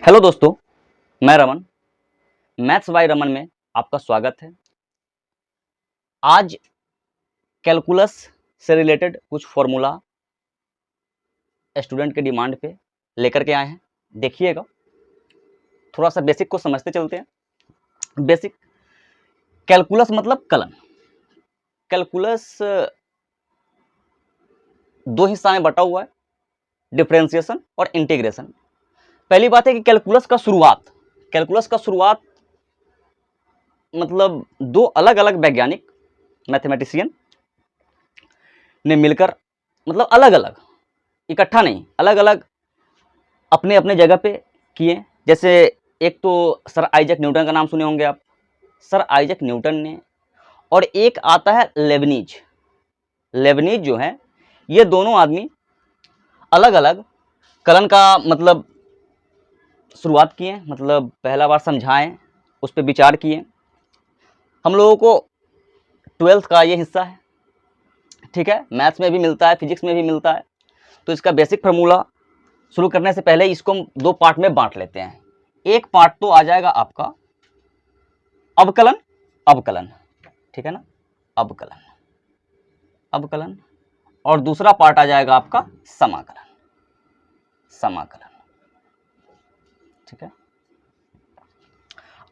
Hello दोस्तों, मैं Raman. Maths by Raman में आपका स्वागत है। आज कैलकुलस से रिलेटेड कुछ फॉर्मूला स्टूडेंट के डिमांड पे लेकर के आए हैं। देखिएगा, थोड़ा सा बेसिक को समझते चलते हैं। बेसिक कैलकुलस मतलब कलन। कैलकुलस दो हिस्सा में बटा हुआ है, डिफरेंशिएशन और इंटीग्रेशन। पहली बात है कि कैलकुलस का शुरुआत मतलब दो अलग अलग वैज्ञानिक मैथमेटिशियन ने मिलकर, मतलब अलग अलग, इकट्ठा नहीं, अलग अलग अपने अपने जगह पे किए। जैसे एक तो सर आइजैक न्यूटन का नाम सुने होंगे आप। सर आइजैक न्यूटन ने, और एक आता है लेबनीज जो है, ये दोनों आदमी अलग अलग कलन का मतलब शुरुआत किए, मतलब पहला बार समझाएं, उस पर विचार किए। हम लोगों को 12th का ये हिस्सा है, ठीक है। मैथ्स में भी मिलता है, फिजिक्स में भी मिलता है। तो इसका बेसिक फार्मूला शुरू करने से पहले इसको हम दो पार्ट में बांट लेते हैं। एक पार्ट तो आ जाएगा आपका अवकलन, ठीक है ना, अवकलन, और दूसरा पार्ट आ जाएगा आपका समाकलन, ठीक है।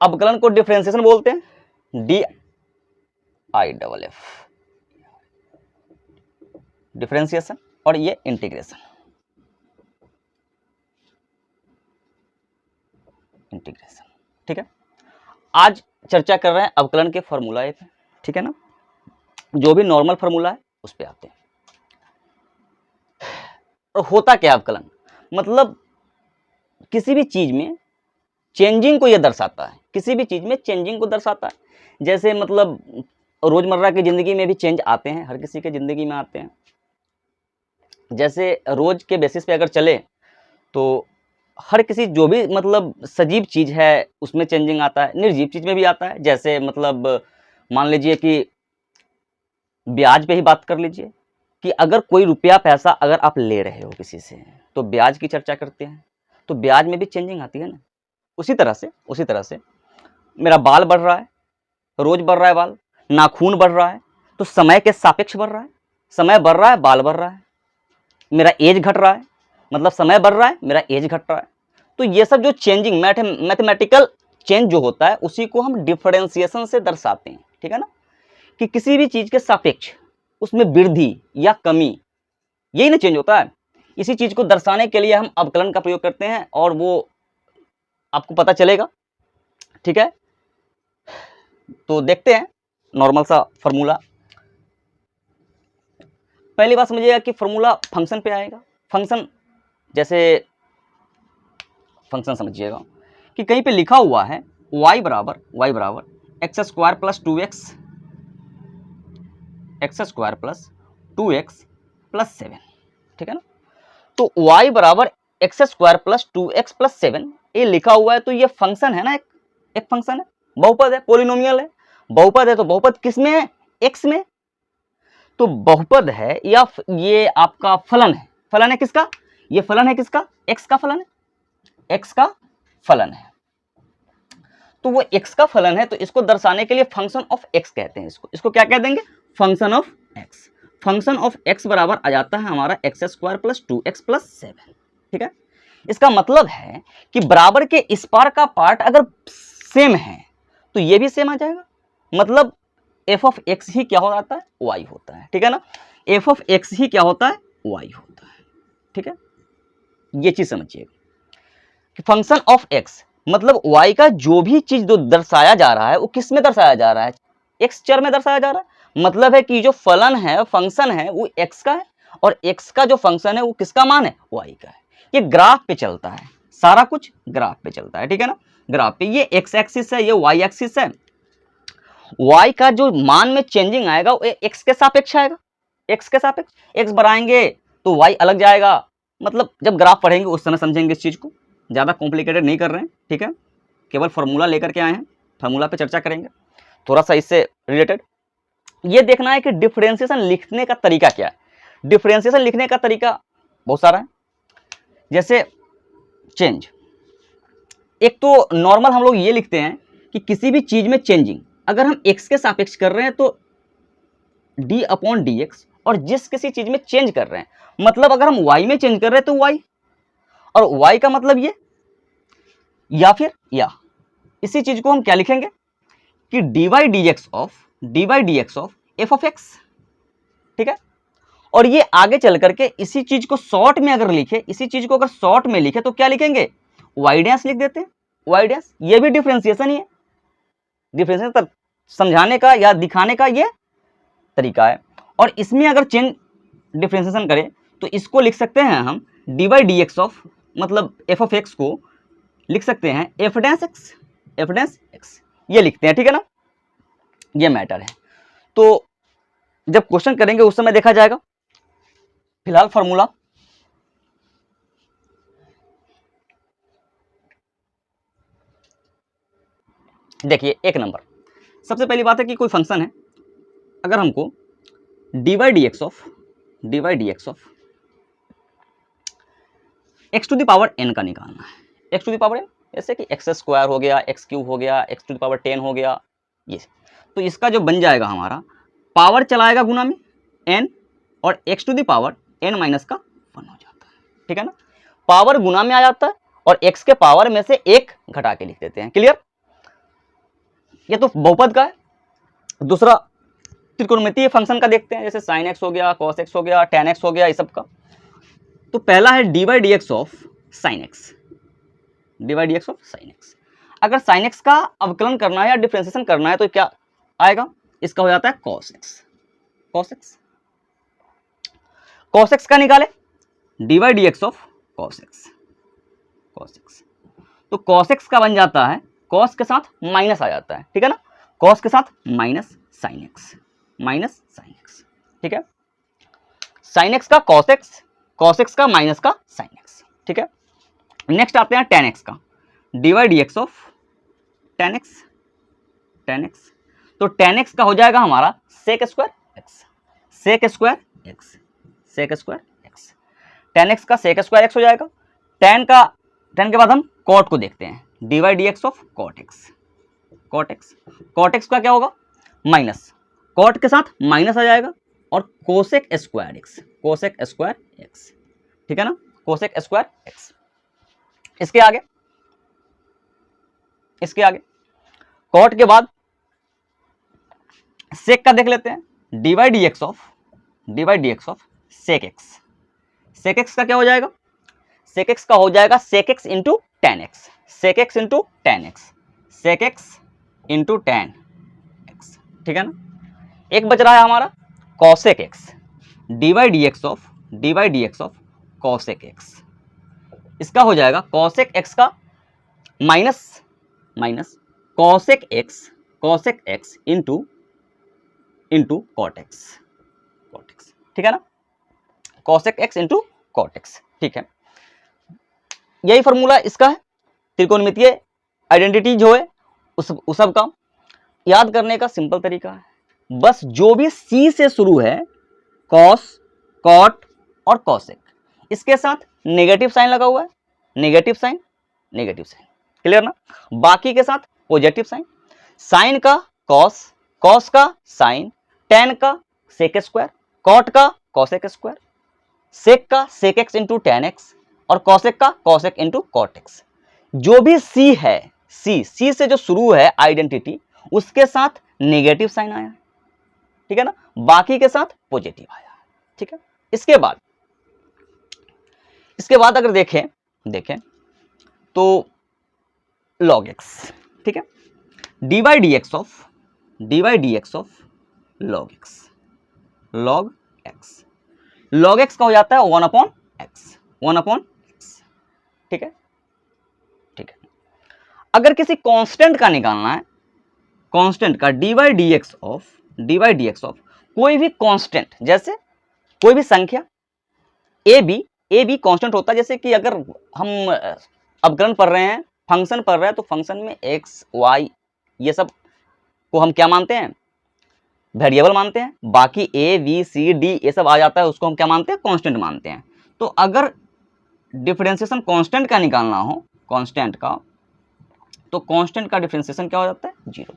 अवकलन को डिफरेंशिएशन बोलते हैं, DIFF, डिफरेंशिएशन, और ये इंटीग्रेशन, ठीक है। आज चर्चा कर रहे हैं अवकलन के फॉर्मूला पे, ठीक है ना। जो भी नॉर्मल फार्मूला है उस पे आते हैं। और होता क्या अवकलन, मतलब किसी भी चीज में चेंजिंग को यह दर्शाता है, किसी भी चीज में चेंजिंग को दर्शाता है। जैसे मतलब रोजमर्रा की जिंदगी में भी चेंज आते हैं, हर किसी के जिंदगी में आते हैं। जैसे रोज के बेसिस पे अगर चले तो हर किसी जो भी मतलब सजीव चीज है उसमें चेंजिंग आता है, निर्जीव चीज में भी आता है। जैसे मतलब मान लीजिए कि ब्याज पे ही बात कर लीजिए कि अगर कोई रुपया पैसा अगर आप ले रहे हो किसी से तो ब्याज की चर्चा करते हैं, तो ब्याज में भी चेंजिंग आती है ना। उसी तरह से मेरा बाल बढ़ रहा है, रोज बढ़ रहा है बाल, नाखून बढ़ रहा है, तो समय के सापेक्ष बढ़ रहा है। समय बढ़ रहा है, बाल बढ़ रहा है। मेरा एज घट रहा है, मतलब समय बढ़ रहा है, मेरा एज घट रहा है। तो ये सब जो चेंजिंग मैथमेटिकल चेंज जो होता है उसी को हम डिफरेंशिएशन से दर्शाते हैं, ठीक है ना। कि किसी भी चीज के सापेक्ष उसमें वृद्धि या कमी, यही ना चेंज होता है। इसी चीज को दर्शाने के लिए हम अवकलन का प्रयोग करते हैं, और वो आपको पता चलेगा, ठीक है। तो देखते हैं नॉर्मल सा फॉर्मूला। पहली बात समझिएगा कि फॉर्मूला फंक्शन पे आएगा। फंक्शन समझिएगा कि कहीं पे लिखा हुआ है y बराबर x square plus 2x plus 7, ठीक है ना। तो y बराबर x square plus 2x plus 7 ये लिखा हुआ है, तो ये फंक्शन है ना, एक फंक्शन है, बहुपद है, पोलिनोमियल है। बहुपद है तो बहुपद किस में है, x में। तो बहुपद है या ये आपका फलन है, किसका, ये फलन है किसका, x का फलन है, तो वो x का फलन है। तो इसको दर्शाने के लिए फंक्शन ऑफ x कहते हैं। इसको क्या कह देंगे, फंक्शन ऑफ x बराबर आ जाता है हमारा x square plus 2x plus 7, ठीक है। इसका मतलब है कि बराबर के इस पार का पार्ट अगर सेम है तो ये भी सेम आ जाएगा। मतलब f ऑफ x ही क्या हो जाता है, y होता है, ठीक है ना। f ऑफ x ही क्या होता है, y होता है, ठीक है। ये चीज समझिएगा कि फंक्शन ऑफ x मतलब y का जो भी चीज जो दर्शाया जा रहा है वो किस में दर्शाया जा रहा है, x चर में दर्शाया जा रहा है। मतलब है कि जो फलन है, फंक्शन है, वो x का है, और x का जो फंक्शन है वो किसका मान है, y का है। ये ग्राफ पे चलता है, सारा कुछ ग्राफ पे चलता है, ठीक है ना। ग्राफ पे ये x एक्सिस है, ये y एक्सिस है। y का जो मान में चेंजिंग आएगा वो x के सापेक्ष आएगा, x बढ़ाएंगे तो y अलग जाएगा। मतलब जब ग्राफ पढ़ेंगे उस समय समझेंगे इस चीज को, ज्यादा कॉम्प्लिकेटेड नहीं कर रहे हैं, ठीक है। केवल फॉर्मूला लेकर के आए हैं, फॉर्मूला पे चर्चा करेंगे थोड़ा सा इससे रिलेटेड। ये देखना है कि डिफरेंशिएशन लिखने का तरीका क्या है। डिफरेंशिएशन लिखने का तरीका बहुत सारा है। जैसे चेंज, एक तो नॉर्मल हम लोग ये लिखते हैं कि किसी भी चीज में चेंजिंग अगर हम x के सापेक्ष कर रहे हैं तो d अपॉन डी एक्स, और जिस किसी चीज में चेंज कर रहे हैं मतलब अगर हम y में चेंज कर रहे हैं तो y, और y का मतलब ये, या फिर या इसी चीज को हम क्या लिखेंगे कि dy dx of f of x, ठीक है। और ये आगे चल करके इसी चीज को शॉर्ट में अगर लिखे, इसी चीज को अगर शॉर्ट में लिखे तो क्या लिखेंगे, y डैश लिख देते हैं, y डैश। ये भी डिफरेंशिएशन ही है, डिफरेंशिएशन समझाने का या दिखाने का ये तरीका है। और इसमें अगर चेंज डिफरेंशिएशन करें तो इसको लिख सकते हैं हम dy dx ऑफ मतलब f ऑफ x को लिख सकते हैं f डैश x, ये लिखते हैं, ठीक है ना। ये मैटर है, तो जब क्वेश्चन करेंगे उस समय देखा जाएगा। फिलहाल फॉर्मूला देखिए, एक नंबर सबसे पहली बात है कि कोई फंक्शन है, अगर हमको dy dx of x to the power n का निकालना है, x to the power n, जैसे कि x स्क्वायर हो गया, x क्यूब हो गया, x टू द पावर 10 हो गया, ये तो इसका जो बन जाएगा हमारा पावर चलाएगा गुना में n, और x to the power n minus का 1 हो जाता है, ठीक है ना। पावर गुना में आ जाता है और x के पावर में से एक घटा के लिख देते हैं, क्लियर। ये तो बहुपद का है। दूसरा त्रिकोणमितीय फंक्शन का देखते हैं, जैसे sin x हो गया, cos x हो गया, tan x हो गया, ये सब का। तो पहला है dy dx of sin x, अगर sin x का अवकलन करना है या डिफरेंशिएशन करना है तो क्या आएगा, इसका हो जाता है cos x का निकाले dy dx of cos x, तो cos x का बन जाता है, cos के साथ माइनस आ जाता है, ठीक है ना, cos के साथ माइनस sin x, ठीक है। sin x का cos x का माइनस का sin x, ठीक है। नेक्स्ट आते हैं tan x का, dy dx of tan x, तो tan x का हो जाएगा हमारा sec square x, tan x का sec स्क्वायर x हो जाएगा। tan के बाद हम cot को देखते हैं, dy dx of cot x का क्या होगा, माइनस, cot के साथ माइनस आ जाएगा, और cosec स्क्वायर x, ठीक है ना, cosec स्क्वायर x। इसके आगे cot के बाद sec का देख लेते हैं, dy dx of sec x का क्या हो जाएगा, sec x का हो जाएगा sec x into tan x, ठीक है ना। एक बच रहा है हमारा cosec x, dy dx of cosec x, इसका हो जाएगा cosec x का minus cosec x into cot x, ठीक है ना, cosec x into cot x, ठीक है। यही फॉर्मूला इसका है, त्रिकोणमितीय आइडेंटिटी जो है उस सब का याद करने का सिंपल तरीका है, बस जो भी c से शुरू है, cos, cot और cosec, इसके साथ नेगेटिव साइन लगा हुआ है, नेगेटिव साइन, क्लियर ना। बाकी के साथ पॉजिटिव साइन, साइन का cos, cos का साइन, tan का sec स्क्वायर, cot का cosec स्क्वायर, sec का sec x into tan x, और cosec का cosec इंटू cot x। जो भी c है, c से जो शुरू है आइडेंटिटी, उसके साथ नेगेटिव साइन आया, ठीक है ना, बाकी के साथ पॉजिटिव आया, ठीक है। इसके बाद अगर देखें तो log x, ठीक है, dy dx of log x का हो जाता है 1 अपॉन x, ठीक है। अगर किसी कांस्टेंट का निकालना है, कांस्टेंट का dy dx ऑफ कोई भी कांस्टेंट, जैसे कोई भी संख्या a b कांस्टेंट होता है, जैसे कि अगर हम अवकलन पढ़ रहे हैं, फंक्शन पढ़ रहे हैं, तो फंक्शन में x y ये सब को हम क्या मानते हैं, वेरिएबल मानते हैं। बाकी a b c d ये सब आ जाता है, उसको हम क्या मानते हैं, कांस्टेंट मानते हैं। तो अगर डिफरेंशिएशन कांस्टेंट का निकालना हो, कांस्टेंट का, तो कांस्टेंट का डिफरेंशिएशन क्या हो जाता है? 0।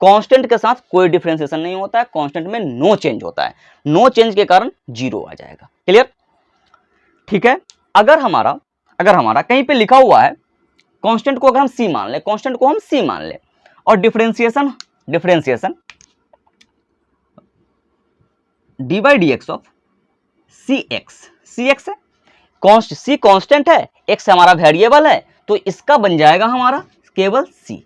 कांस्टेंट के साथ कोई डिफरेंशिएशन नहीं होता है, कांस्टेंट में नो चेंज होता है, नो चेंज के कारण 0 आ जाएगा। क्लियर? ठीक है। अगर हमारा कहीं पे लिखा हुआ है कांस्टेंट को अगर हम c मान ले, कांस्टेंट को हम c मान ले, और differentiation dy dx of cx है, c कांस्टेंट है, x हमारा वेरिएबल है, तो इसका बन जाएगा हमारा केवल c।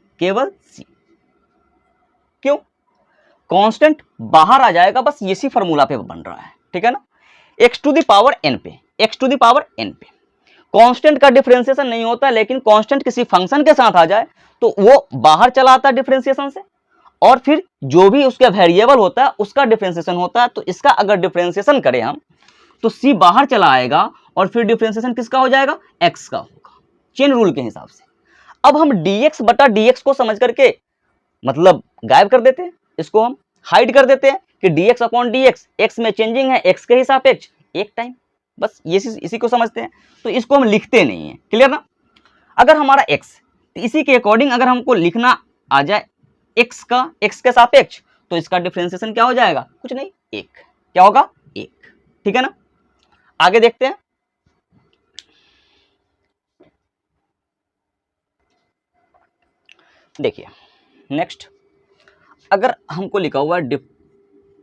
क्यों? कांस्टेंट बाहर आ जाएगा, बस इसी फॉर्मूला पे बन रहा है, ठीक है ना। x to the power n पे कांस्टेंट का डिफरेंशिएशन नहीं होता, लेकिन कांस्टेंट किसी फंक्शन के साथ आ जाए तो वो बाहर चला आता है डिफरेंशिएशन से, और फिर जो भी उसका वेरिएबल होता है उसका डिफरेंशिएशन होता है। तो इसका अगर डिफरेंशिएशन करें हम तो c बाहर चला आएगा और फिर डिफरेंशिएशन किसका हो जाएगा? x का होगा, चेन रूल के हिसाब से। अब हम dx बटा dx को समझ करके मतलब गायब कर देते हैं, इसको हम हाइड कर देते हैं कि dx अपॉन dx, x में चेंजिंग है, x के ही सापेक्ष एक टाइम, बस ये इसी को समझते हैं, तो इसको हम लिखते नहीं है। क्लियर ना? अगर हमारा x, तो इसी के अकॉर्डिंग अगर हमको लिखना आ जाए x के सापेक्ष, तो इसका डिफरेंशिएशन क्या हो जाएगा? कुछ नहीं, 1। क्या होगा? 1। ठीक है ना। आगे देखते हैं। देखिए नेक्स्ट, अगर हमको लिखा हुआ है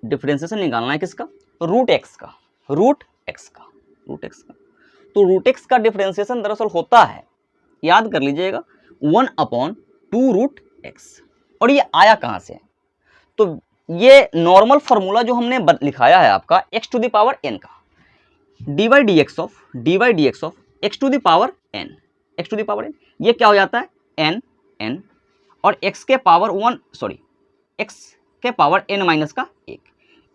डिफरेंशिएशन निकालना है किसका? रूट एक्स का। तो रूट एक्स का डिफरेंशिएशन दरअसल होता है, याद कर लीजिएगा, 1/2 रूट एक्स। और ये आया कहाँ से? तो ये नॉर्मल फॉर्मूला जो हमने लिखाया है आपका x to the power n का, dy dx of x to the power n, ये क्या हो जाता है? n और x के पावर n माइनस का 1,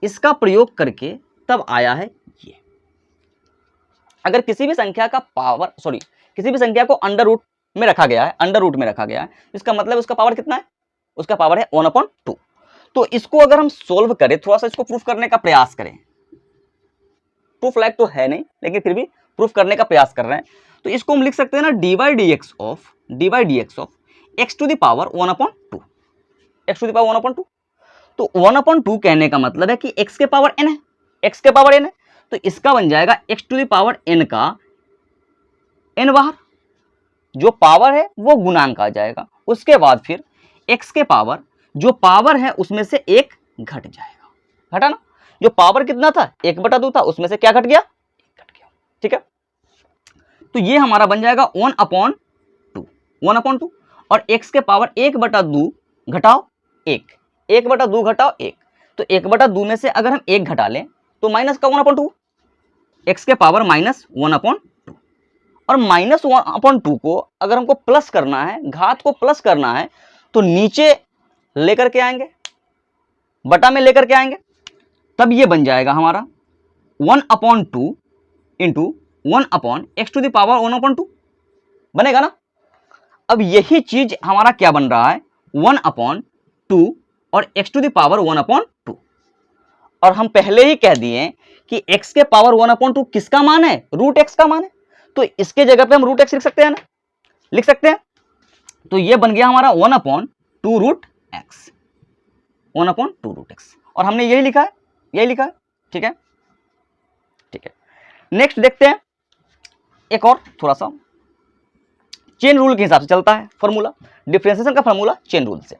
इसका प्रयोग करके तब आया है ये। अगर किसी भी संख्या को अंडर रूट में रखा गया है, इसका मतलब उसका पावर कितना है? उसका पावर है 1/2। तो इसको अगर हम सोल्व करें, थोड़ा सा इसको प्रूफ करने का प्रयास करें, प्रूफ लायक तो है नहीं लेकिन फिर भी प्रूफ करने का प्रयास कर रहे हैं, तो इसको हम लिख सकते हैं ना, dy dx of x to the power 1/2, तो 1/2 कहने का मतलब है कि x के पावर n है, तो इसका बन जाएगा x to the power n का n बाहर, जो पावर है वो गुणांक आ जाएगा, उसके बाद फिर x के पावर जो पावर है उसमें से 1 घट जाएगा, घटा ना। जो पावर कितना था? 1/2 था, उसमें से क्या घट गया? 1 घट गया। ठीक है, तो ये हमारा बन जाएगा 1/2 और x के पावर 1/2 घटाओ 1, 1/2 घटाओ 1, तो 1/2 में से अगर हम 1 घटा लें तो माइनस का 1/2, x के पावर -1/2, और -1/2 को अगर हमको प्लस करना है, घात को प्लस करना है, तो नीचे लेकर के आएंगे, बटा में लेकर के आएंगे, तब ये बन जाएगा हमारा 1/2 into 1/x to the power 1/2 बनेगा ना। अब यही चीज हमारा क्या बन रहा है? 1/2 और x टू द पावर 1/2, और हम पहले ही कह दिए कि x के पावर 1/2 किसका मान है? रूट एक्स का मान है, तो इसके जगह पे हम रूट एक्स लिख सकते हैं ना, लिख सकते हैं। तो ये बन गया हमारा 1/2 रूट एक्स, और हमने यही लिखा है। ठीक है। नेक्स्ट देखते हैं, एक और थोड़ा सा चेन रूल के हिसाब से चलता है फॉर्मूला, डिफरेंशिएशन का फॉर्मूला चेन रूल से।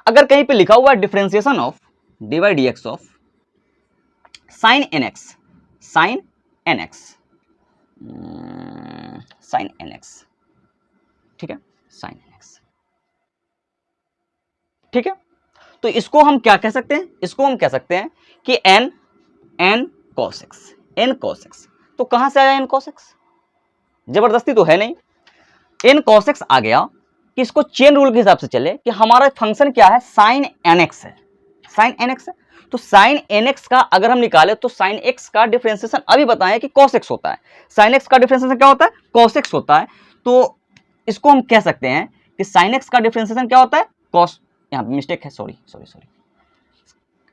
अगर कहीं पे लिखा हुआ है differentiation of dy dx of sin nx, ठीक है, sin nx, ठीक है, तो इसको हम क्या कह सकते हैं? इसको हम कह सकते हैं कि n cos x। तो कहां से आया n cos x? जबरदस्ती तो है नहीं, n cos x आ गया कि इसको चेन रूल के हिसाब से चले कि हमारा फंक्शन क्या है? sin nx है, तो sin nx का अगर हम निकाले तो sin x का डिफरेंशिएशन अभी बताएं कि cos x होता है, sin x का डिफरेंशिएशन क्या होता है? cos x होता है। तो इसको हम कह सकते हैं कि sin x का डिफरेंशिएशन क्या होता है? cos, यहाँ पे मिस्टेक है, सॉरी,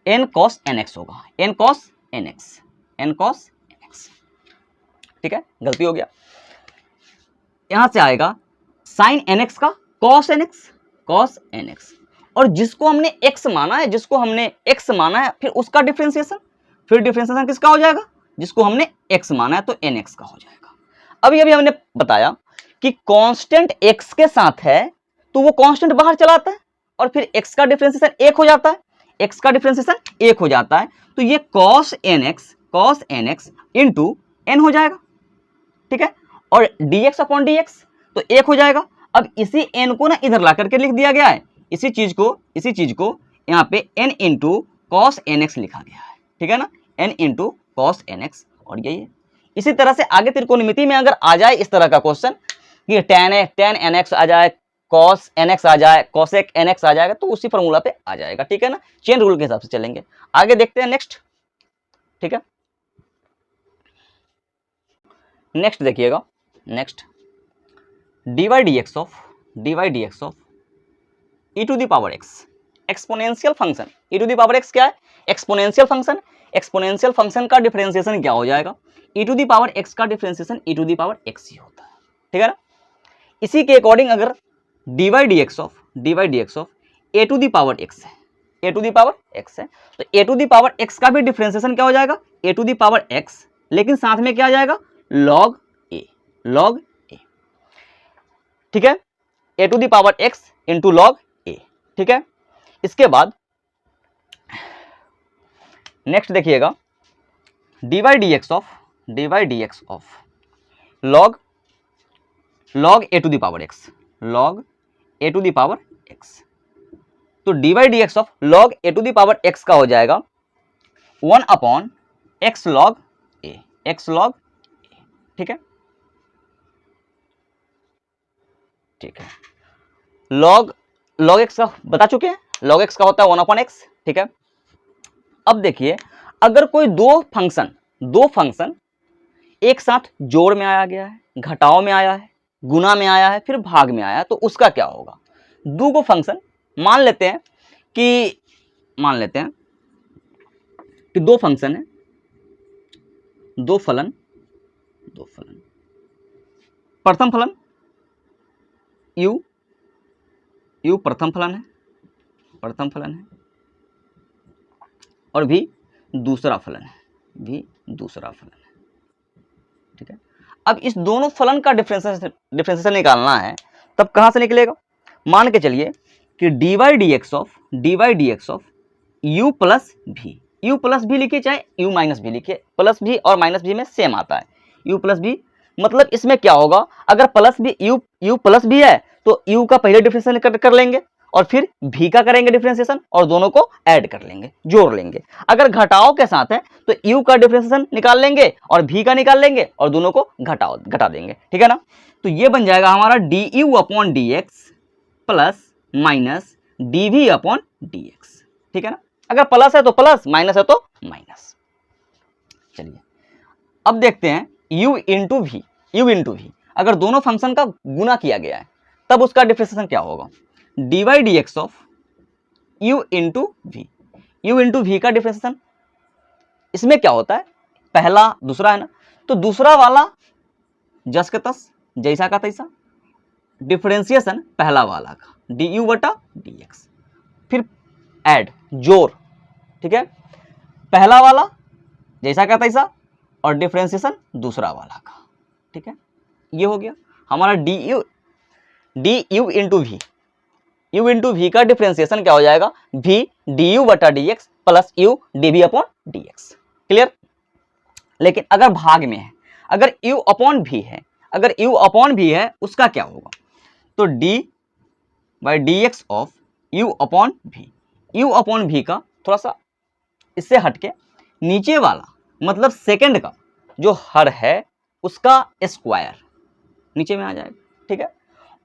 n cos nx होगा, n cos nx, ठीक है, गलती हो गया। यहां से आएगा sin nx का cos nx, cos n x. और जिसको हमने x माना है, जिसको हमने x माना है, फिर उसका डिफरेंशिएशन, फिर डिफरेंशिएशन किसका हो जाएगा, जिसको हमने x माना है तो nx का हो जाएगा। अभी अभी हमने बताया कि कांस्टेंट x के साथ है तो वो कांस्टेंट बाहर चलाता है और फिर x का डिफरेंशिएशन 1 हो जाता है, x का डिफरेंशिएशन 1 हो जाता है, तो ये cos nx इंटू n हो जाएगा, ठीक है। और dx अपॉन dx तो 1 हो जाएगा। अब इसी n को ना इधर ला करके लिख दिया गया है, इसी चीज को यहाँ पे n into cos n x लिखा गया है, ठीक है ना, n into cos n x. और यही है। इसी तरह से आगे त्रिकोणमिति में अगर आ जाए इस तरह का क्वेश्चन कि टेन एन एक्स आ जाए, कॉस एन एक्स आ जाए, कॉसेक एन एक्स आ जाएगा, तो उसी फॉर्मूला पे आ जाएगा, ठीक है ना। चेन रूल के हिसाब से चलेंगे। आगे देखते हैं नेक्स्ट, ठीक है। नेक्स्ट देखिएगा, next dy dx of e to the power x exponential function. e to the power x क्या है, एक्सपोनेंशियल फंक्शन। एक्सपोनेंशियल फंक्शन का डिफरेंशिएशन क्या हो जाएगा, e to the power x का differentiation e to the power x ही होता है, ठीक है ना। इसी के अकॉर्डिंग अगर dy dx of a to the power x है, a to the power x है, तो a to the power x का भी डिफरेंशिएशन क्या हो जाएगा, a to the power x, लेकिन साथ में क्या आ जाएगा, log a, ठीक है, a to the power x into log a, ठीक है। इसके बाद नेक्स्ट देखिएगा dy dx of log a to the power x, log a to the power x। तो dy dx of log a to the power x का हो जाएगा 1 upon x log a, ठीक है, ठीक है। log x का बता चुके हैं, log x का होता है 1 अपॉन x, ठीक है। अब देखिए अगर कोई दो फंक्शन एक साथ जोड़ में आया गया है, घटाव में आया है, गुना में आया है, फिर भाग में आया है, तो उसका क्या होगा। दो को फंक्शन मान लेते हैं कि दो फंक्शन है, दो फलन, प्रथम फलन u प्रथम फलन है, और भी दूसरा फलन है, ठीक है। अब इस दोनों फलन का डिफरेंशिएशन निकालना है, तब कहां से निकलेगा, मान के चलिए कि dy dx of u plus भी लिखिए चाहे u माइनस भी लिखिए, प्लस भी और माइनस भी में सेम आता है, u प्लस भी। मतलब इसमें क्या होगा, अगर प्लस भी u प्लस भी है तो u का पहले डिफरेंशिएशन कर लेंगे और फिर v का करेंगे डिफरेंशिएशन और दोनों को ऐड कर लेंगे, जोड़ लेंगे। अगर घटाव के साथ है तो u का डिफरेंशिएशन निकाल लेंगे और v का निकाल लेंगे और दोनों को घटा देंगे, ठीक है ना। तो ये बन जाएगा हमारा du upon dx plus minus dv upon dx, ठीक है ना। अगर प्लस है तो प्लस, माइनस है तो माइनस। चलिए अब देखते हैं u इंटू v। अगर दोनों फंक्शन का गुना किया गया है तब उसका डिफरेंशिएशन क्या होगा, dy dx of u into v का डिफरेंशिएशन। इसमें क्या होता है, पहला दूसरा है ना, तो दूसरा वाला जस के तस, जैसा का तैसा, डिफरेंशिएशन पहला वाला का du बटा dx, फिर ऐड जोड़, ठीक है, पहला वाला जैसा का तैसा और डिफरेंशिएशन दूसरा वाला का, ठीक है। ये हो गया हमारा du इंटू v का डिफरेंशिएशन क्या हो जाएगा, v du बटा dx plus u dv upon dx, clear. लेकिन अगर भाग में है, अगर u अपॉन v है उसका क्या होगा, तो d by dx of u upon v का थोड़ा सा इससे हटके नीचे वाला मतलब सेकंड का जो हर है उसका स्क्वायर नीचे में आ जाएगा, ठीक है।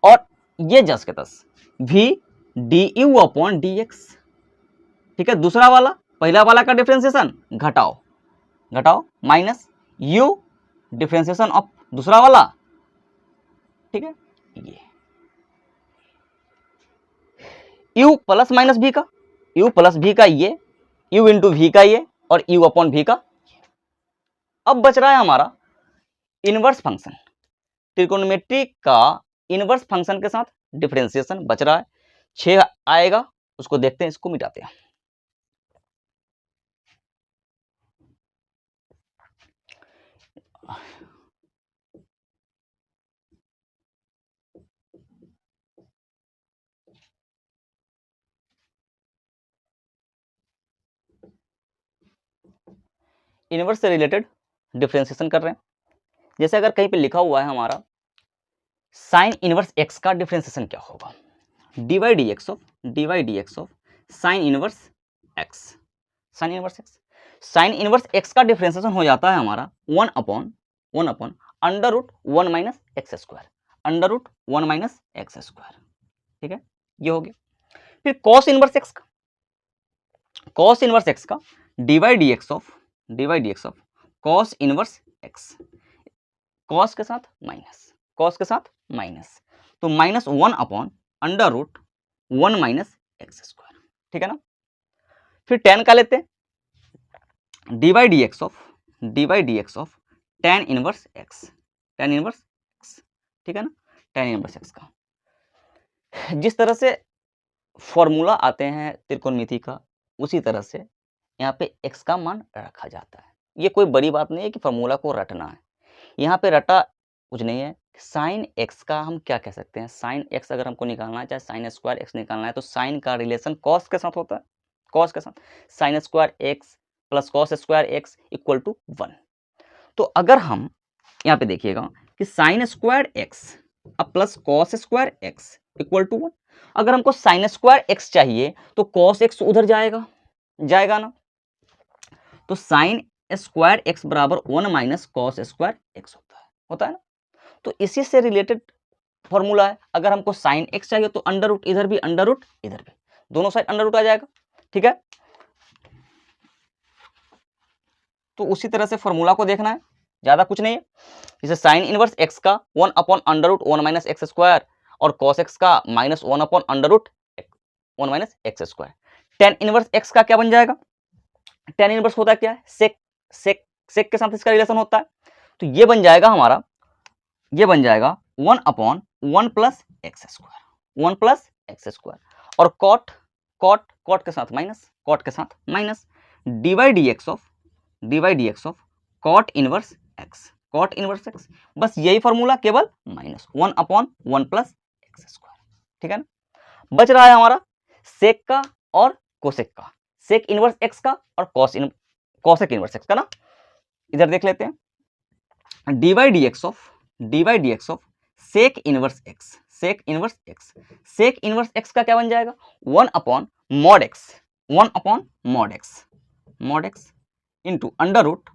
और ये जस के तस v du अपॉन dx, ठीक है। दूसरा वाला पहला वाला का डिफरेंशिएशन घटाओ माइनस u डिफरेंशिएशन ऑफ दूसरा वाला, ठीक है। ये u प्लस माइनस v का, ये u इंटू v का ये और u अपॉन v का। अब बच रहा है हमारा इनवर्स फंक्शन, ट्रिकोनोमेट्री का इनवर्स फंक्शन के साथ डिफरेंशिएशन बच रहा है। 6 आएगा, उसको देखते हैं, इसको मिटाते हैं। इनवर्स से रिलेटेड डिफरेंशिएशन कर रहे हैं। जैसे अगर कहीं पे लिखा हुआ है हमारा साइन इनवर्स एक्स का डिफरेंशिएशन क्या होगा, dy dx of sine inverse x, sine inverse x. Sine inverse x का डिफरेंशिएशन हो जाता है हमारा 1 upon under root 1 minus x square, under root 1 minus x square. ठीक है, ये हो गया। फिर कॉस इनवर्स एक्स का, कॉस इनवर्स एक्स का dy dx of cos inverse x, cos के साथ माइनस, कॉस के साथ माइनस, तो -1 upon under root 1 minus x square. ठीक है ना। फिर tan का लेते हैं, dy dx of tan inverse x, tan inverse x. ठीक है ना, tan इनवर्स एक्स का जिस तरह से फॉर्मूला आते हैं त्रिकोणमिति का, उसी तरह से यहाँ पे x का मान रखा जाता है। ये कोई बड़ी बात नहीं है कि फॉर्मूला को रटना है, यहाँ पे रटा कुछ नहीं है। साइन एक्स का हम क्या कह सकते हैं, साइन एक्स अगर हमको निकालना है, चाहे साइन स्क्वायर एक्स निकालना है, तो साइन का रिलेशन कॉस के साथ होता है, कॉस के साथ। Sine square x plus cos square x equal to 1। तो अगर हम यहाँ पे देखिएगा कि साइन स्क्वायर एक्स अब plus cos square x equal to 1, अगर हमको साइन स्क्वायर एक्स चाहिए तो कॉस एक्स उधर जाएगा, जाएगा ना, तो साइन स्क्वायर एक्स बराबर 1 माइनस कॉस स्क्वायर एक्स होता है ना। तो इसी से रिलेटेड फॉर्मूला है। अगर हमको साइन एक्स चाहिए तो अंडर रूट इधर भी, अंडर रूट इधर भी, दोनों साइड अंडर रूट आ जाएगा। ठीक है, तो उसी तरह से फॉर्मूला को देखना है, ज्यादा कुछ नहीं है। जैसे साइन इनवर्स एक्स का 1 upon under root 1 minus x square और कॉस एक्स का -1 upon under root 1 minus x square. Tan inverse x का क्या बन जाएगा, टेन इनवर्स होता है क्या है, सेक, सेक, सेक के साथ इसका रिलेशन होता है, तो ये बन जाएगा हमारा, ये बन जाएगा 1 upon 1 plus x square, 1 plus x square. और कॉट, कॉट, कॉट के साथ माइनस, कॉट के साथ minus, dy dx of cot inverse x, cot inverse x. बस यही फॉर्मूला, केवल -1 अपॉन 1 प्लस एक्स स्क्वायर। ठीक है ना। बच रहा है हमारा सेक का और कोसेक का, सेक इनवर्स एक्स का और कॉसेक इनवर्स एक्स का ना। इधर देख लेते हैं, dy dx of sec inverse x, sec inverse x, sec inverse x का क्या बन जाएगा, 1 upon mod x, 1 upon mod x, mod x into under root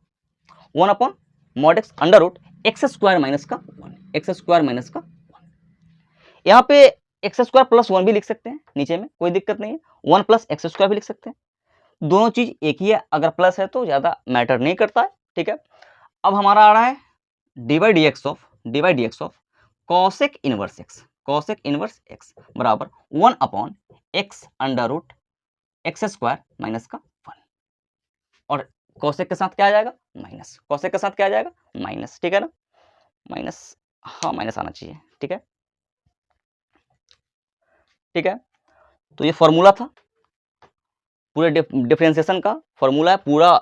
1 upon mod x under root x square minus का 1, x square minus का 1। यहाँ पे x square plus 1 भी लिख सकते हैं, नीचे में कोई दिक्कत नहीं है, 1 प्लस एक्स स्क्वायर भी लिख सकते हैं, दोनों चीज एक ही है, अगर प्लस है तो ज्यादा मैटर नहीं करता है। ठीक है, अब हमारा आ रहा है dy dx of cosec inverse x, cosec inverse x बराबर 1 upon x under root x square minus का 1, और कॉसेक के साथ क्या आ जाएगा, माइनस, कॉसेक के साथ क्या आ जाएगा, माइनस। ठीक है ना, माइनस, हाँ माइनस आना चाहिए। ठीक है, ठीक है, तो ये फॉर्मूला था, पूरे डिफरेंशिएशन का फॉर्मूला है, पूरा